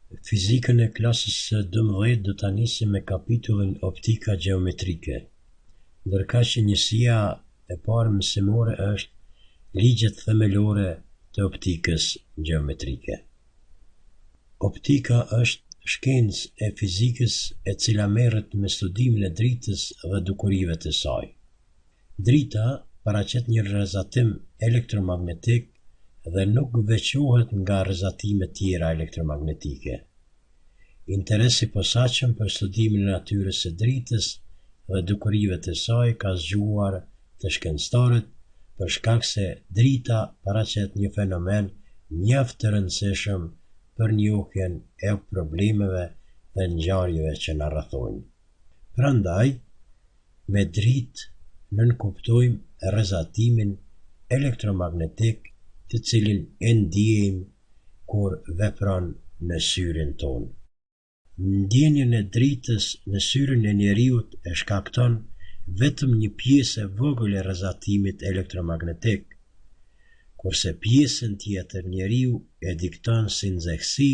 Fizikën e klasës së 12 do ta nisim me kapitullin optika gjeometrike, ndërkaq që njësia e parë mësimore është ligjet themelore të optikës gjeometrike. Optika është shkencë e fizikës e cila merret me studimin e dritës dhe dukurive të saj. Drita paraqet një rrezatim elektromagnetik dhe nuk veçohet nga rrezatimet tjera elektromagnetike. Interesi i posaçëm për studimin e natyrës së dritës dhe dukurive të saj ka zgjuar të shkencëtarët për shkak se drita paraqet një fenomen mjaft të rëndësishëm për njohjen e problemeve dhe ngjarjeve që na rrethojnë. Prandaj, me dritë nënkuptojmë rrezatimin elektromagnetik të cilin e ndiejmë kur vepron në syrin tonë. Ndjenjen e dritës në syrin e njeriut e shkakton vetëm një pjesë e vogël e rrezatimit elektromagnetik, kurse pjesën tjetër njeriu e dikton si nxehtësi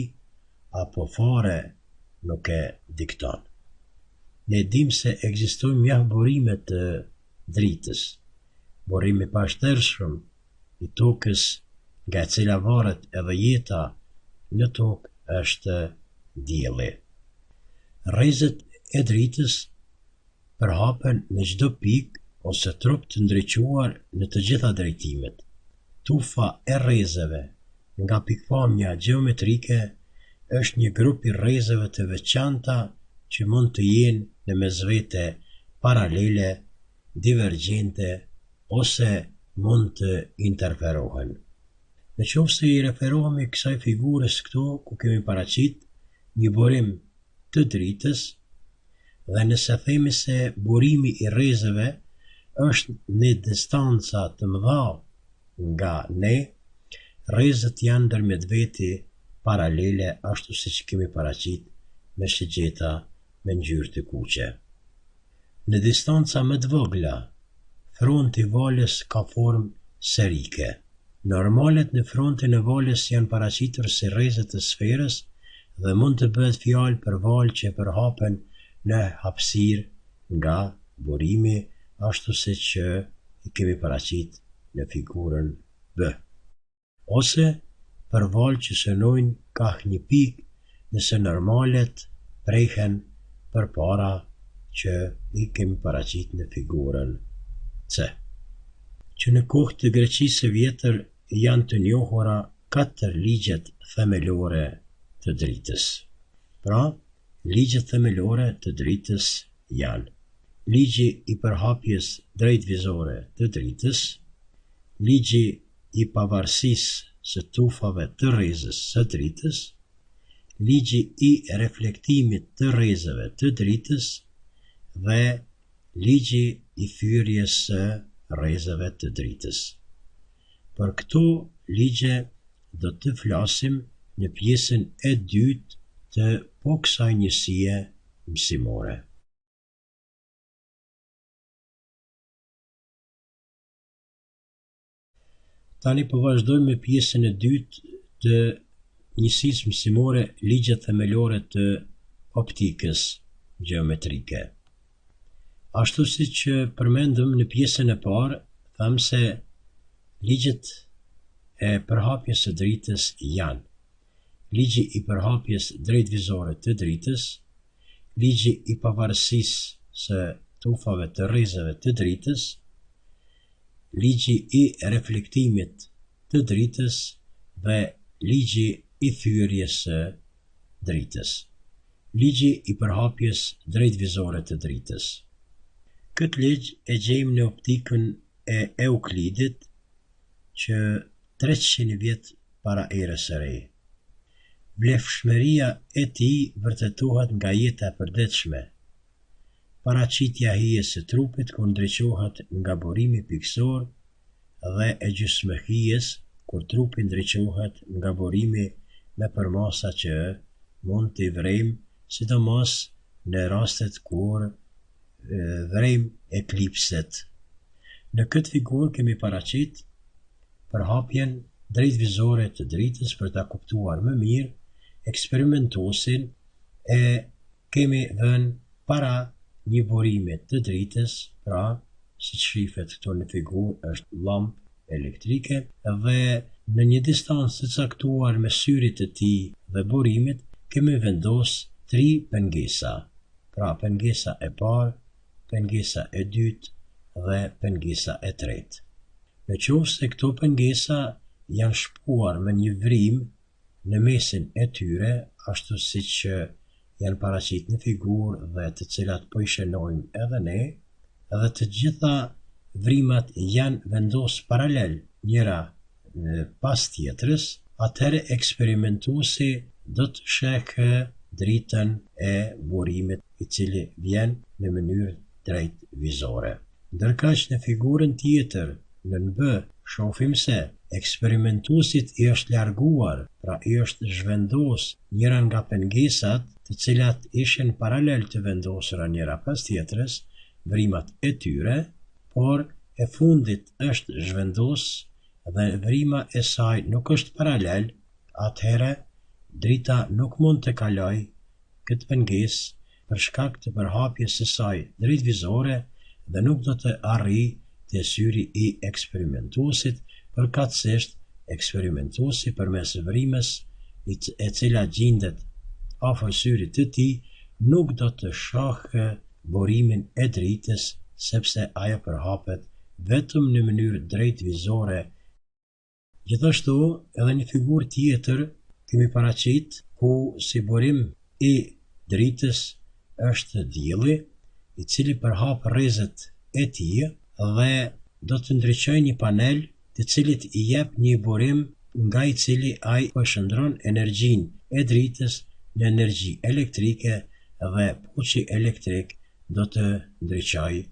apo fare nuk e dikton. Ne dimë se ekzistojnë mjaft burime të dritës. Burimi i pashtershëm i tokës, nga e cila varet edhe jeta në tokë, është dielli. Rrezet e dritës përhapen në çdo pikë ose trup të ndriçuar në të gjitha drejtimet. Tufa e rrezeve nga pikpamja gjeometrike është një grup i rrezeve të veçanta që mund të jenë në mesvete paralele, divergjente ose mund të interferohen. Në qoftë se i referohemi kësaj figurës këtu ku kemi paraqit një burim të dritës, dhe nëse themi se burimi i rrezeve është në distanca të mëdha nga ne, rrezet janë ndërmjet veti paralele ashtu siç kemi paraqit me shigjeta me ngjyrë të kuqe. Në distanca më të vogla, fronti i valës ka formë sferike. Normalet në frontin e valës janë paraqitur si rreze të sferës dhe mund të bëhet fjalë për valë që përhapen në hapësirë nga burimi ashtu siç i kemi paraqit në figurën B. Ose për valë që synojnë kah një pikë nëse normalet prehen përpara që i kemi paraqit në figurën C. Që në kohë të Greqisë së vjetër janë të njohura 4 ligjet themelore të dritës. Pra, ligjet themelore të dritës janë: ligji i përhapjes drejtvizore të dritës, ligji i pavarësisë së tufave të rrezës së dritës, ligji i reflektimit të rrezeve të dritës dhe ligji i thyrjes së rrezeve të dritës. Për këto ligje do të flasim në pjesën e dytë të kësaj njësie mësimore. Tani po vazhdojmë me pjesën e dytë të njësisë mësimore, ligjet themelore të optikës gjeometrike. Ashtu siç përmendëm në pjesën e parë, thamë se ligjet e përhapjes së dritës janë: ligji i përhapjes drejtvizore të dritës, ligji i pavarësisë së tufave të rrezeve të dritës, ligji i reflektimit të dritës dhe ligji i thyrjes së dritës. Ligji i përhapjes drejtvizore të dritës. Këtë ligj e gjejmë në optikën e Euklidit që 300 vjet para erës së re. Vlefshmëria e tij vërtetohet nga jeta e përditshme. Paraqitja e hijes së trupit kur ndriçohet nga burimi pikësor dhe e gjysmëhijes kur trupi ndriçohet nga burimi me përmasa që mund t'i vrejmë, sidomos në rastet kur vrejmë eklipset. Në këtë figurë kemi paraqit përhapjen drejtvizore të dritës për ta kuptuar më mirë eksperimentuesin e kemi vënë para një burimi të dritës, pra si që shifet këto në figurë është lampë elektrike dhe në një distancë të caktuar me syrit të tij dhe burimit kemi vendos 3 pengesa, pra pengesa e parë, pengesa e dytë dhe pengesa e tretë. Në qoftë se këto pengesa janë shpuar me një vrim në mesin e tyre, ashtu siç janë paraqit në figurë dhe të cilat po I shënojmë edhe ne, edhe të gjitha vrimat janë vendos paralel njëra pas tjetrës, atëherë eksperimentuesi do të shehë dritën e burimit I cili vjen në mënyrë drejt vizore. Ndërkaq në figurën tjetër, në B, shohim se eksperimentuesit I është larguar, pra I është zhvendos njëra nga pengesat të cilat ishin paralel të vendosura njëra pas tjetrës, vrimat e tyre, por e fundit është zhvendos dhe vrima e saj nuk është paralel, atëherë drita nuk mund të kaloj këtë pengesë për shkak të përhapjes së saj drejtvizore dhe nuk do të arrijë te syri I eksperimentuesit, përkatësisht eksperimentuesi përmes vrimës e cila gjendet afër syrit të tij nuk do të shohë burimin e dritës sepse ajo përhapet vetëm në mënyrë drejtvizore. Gjithashtu, edhe një figurë tjetër kemi paraqit ku si burim I dritës është dielli, I cili përhap rrezet e tij dhe do të ndriçojë një panel të cilit I jep një burim nga I cili ai po shndron energjinë e dritës në energji elektrike dhe fuqi elektrik do të ndriçojë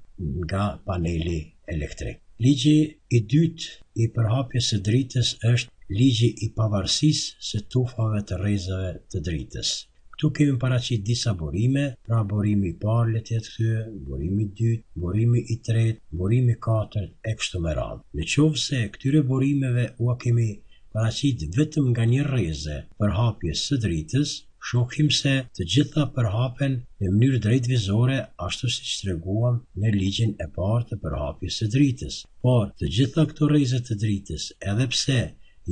nga paneli elektrik. Ligji I dytë I përhapjes së dritës është ligji I pavarësisë së tufave të rrezave të dritës. Këtu kemi paraqit disa burime, pra burimi I parë le të jetë ky, burimi I dytë, burimi I tretë, burimi I katërt e kështu me radhë. Në qoftë se këtyre burimeve u kemi paraqit vetëm nga një rreze përhapjes së dritës, shohim se të gjitha përhapen në mënyrë drejtvizore ashtu siç treguam në ligjin e parë të përhapjes së dritës. Por të gjitha këto rreze të dritës, edhe pse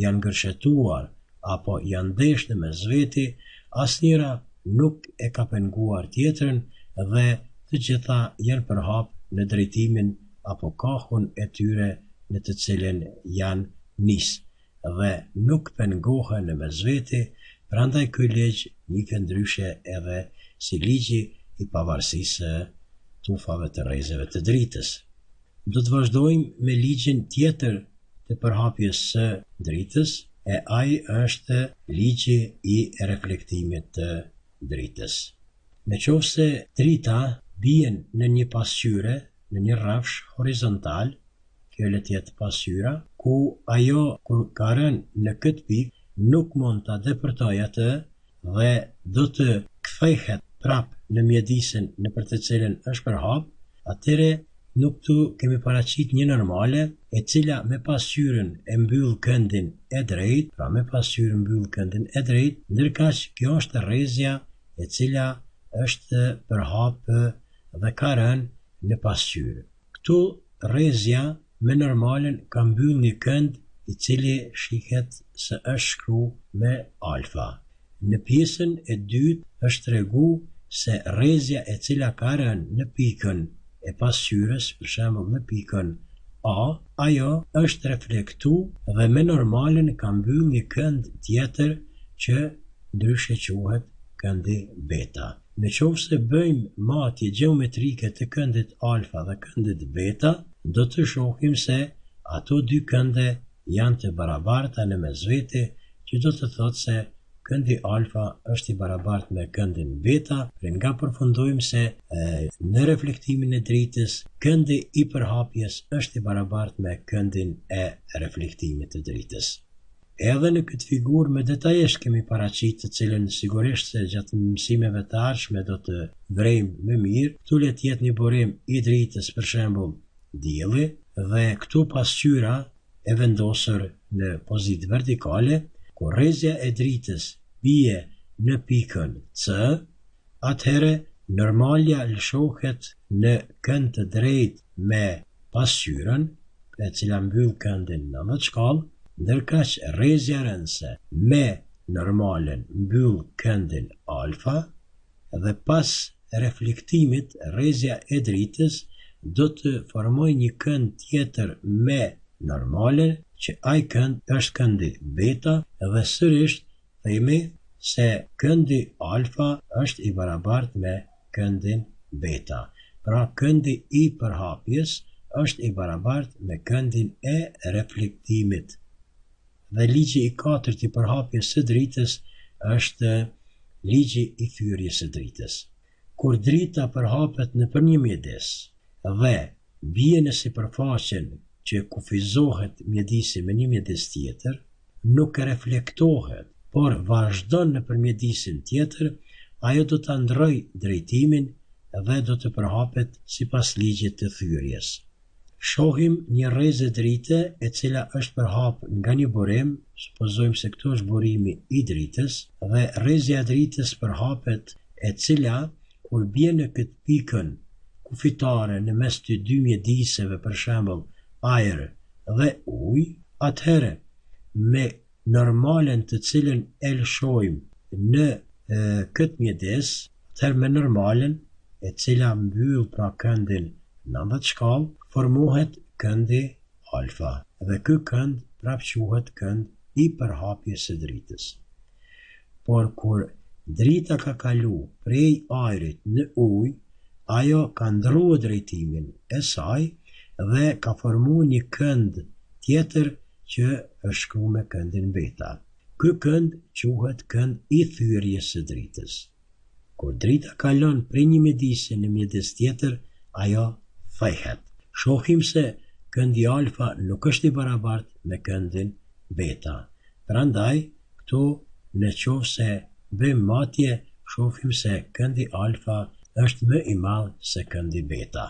janë gërshetuar apo janë ndeshë mes veti, asnjëra nuk e ka penguar tjetrën dhe të gjitha janë përhap në drejtimin apo kahun e tyre në të cilin janë nis dhe nuk pengohen në mes veti, prandaj ky ligj njihet ndryshe edhe si ligji I pavarësisë tufave të rrezeve të dritës. Do të vazhdojmë me ligjin tjetër të përhapjes së dritës, e ai është ligji I reflektimit të dritës. Në qoftë se drita bien në një pasqyre, në një rrafsh horizontal, kjo le të jetë pasqyra, ku ajo kur ka rënë në këtë pikë nuk mund ta depërtojë atë dhe do të kthehet prap në mjedisin në për të cilën është përhap, atëre nuk tu kemi paraqit një normale e cila me pasqyrën e mbyll këndin e drejt, pra me pasqyrën mbyll këndin e drejt, ndërkaq kjo është rrezja e cila është përhap dhe ka rënë në pasqyrë. Këtu rrezja me normalen ka mbyll një kënd I cili shihet se është shkruar me alfa. Në pjesën e dytë është treguar se rrezja e cila ka rënë në pikën e pasqyrës, për shembull në pikën A, ajo është reflektuar dhe me normalen ka mbyll një kënd tjetër që ndryshe quhet këndi beta. Në qoftë se bëjmë matje gjeometrike të këndit alfa dhe këndit beta, do të shohim se ato dy kënde janë të barabarta në mes veti, që do të thotë se këndi alfa është I barabartë me këndin beta, dhe nga përfundojmë se në reflektimin e dritës, këndi I përhapjes është I barabartë me këndin e reflektimit të dritës. Edhe në këtë figurë me detajisht kemi paraqit të cilën sigurisht se gjatë mësimeve të ardhshme do të vrejmë më mirë, këtu le të jetë një burim I dritës për shembull dielli dhe këtu pasqyra e vendosur në pozitë vertikale, ku rrezja e dritës bie në pikën C, atëherë normalja lëshohet në kënd të drejtë me pasqyrën, e cila mbyll këndin në 90 shkallë, ndërkaq rrezja rëndëse me normalen mbyll këndin alfa dhe pas reflektimit rrezja e dritës do të formoj një kënd tjetër me normalen që ai kënd është këndi beta dhe sërish themi se këndi alfa është i barabartë me këndin beta. Pra këndi i përhapjes është i barabartë me këndin e reflektimit. Dhe ligji i katërt i përhapjes së dritës është ligji i thyrjes së dritës. Kur drita përhapet nëpër një mjedis dhe bie në sipërfaqen që kufizohet mjedisi me një mjedis tjetër, nuk reflektohet, por vazhdon nëpër mjedisin tjetër, ajo do ta ndrojë drejtimin dhe do të përhapet sipas ligjit të thyrjes. Shohim një rrezë drite e cila është përhap nga një burim, supozojmë se këto është burimi i dritës, dhe rrezja e dritës përhapet e cila kur bie në këtë pikën kufitare në mes të dy mjediseve, për shembull ajër dhe ujë, atëherë me normalen të cilën e lëshojmë në këtë mjedis, atëherë me normalen e cila mbyll pra këndin 90 shkallë, formohet këndi alfa dhe ky kënd prap quhet kënd i përhapjes së dritës. Por kur drita ka kalu prej ajrit në ujë, ajo ka ndrruar drejtimin e saj dhe ka formuar një kënd tjetër që është shkruar me këndin beta. Ky kënd quhet kënd i thyrjes së dritës. Kur drita kalon prej një mjedisi në mjedis tjetër, ajo thehet. Shohim se këndi alfa nuk është i barabartë me këndin beta. Prandaj, këtu në qoftë se bëjmë matje, shohim se këndi alfa është më i madh se këndi beta.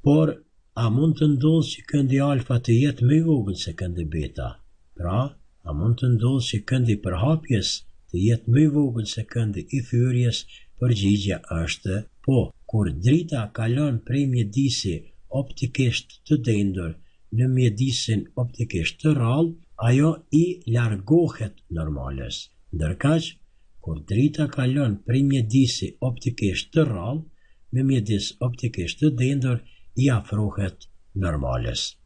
Por, a mund të ndodhë që këndi alfa të jetë më i vogël se këndi beta? Pra, a mund të ndodhë që këndi përhapjes të jetë më i vogël se këndi i thyrjes? Përgjigjja është po. Kur drita kalon prej mjedisi optikisht të dendur në mjedisin optikisht të rrallë, ajo i largohet normales. Ndërkaq, kur drita kalon prej mjedisi optikisht të rrallë në mjedis optikisht të dendur, i afrohet normales.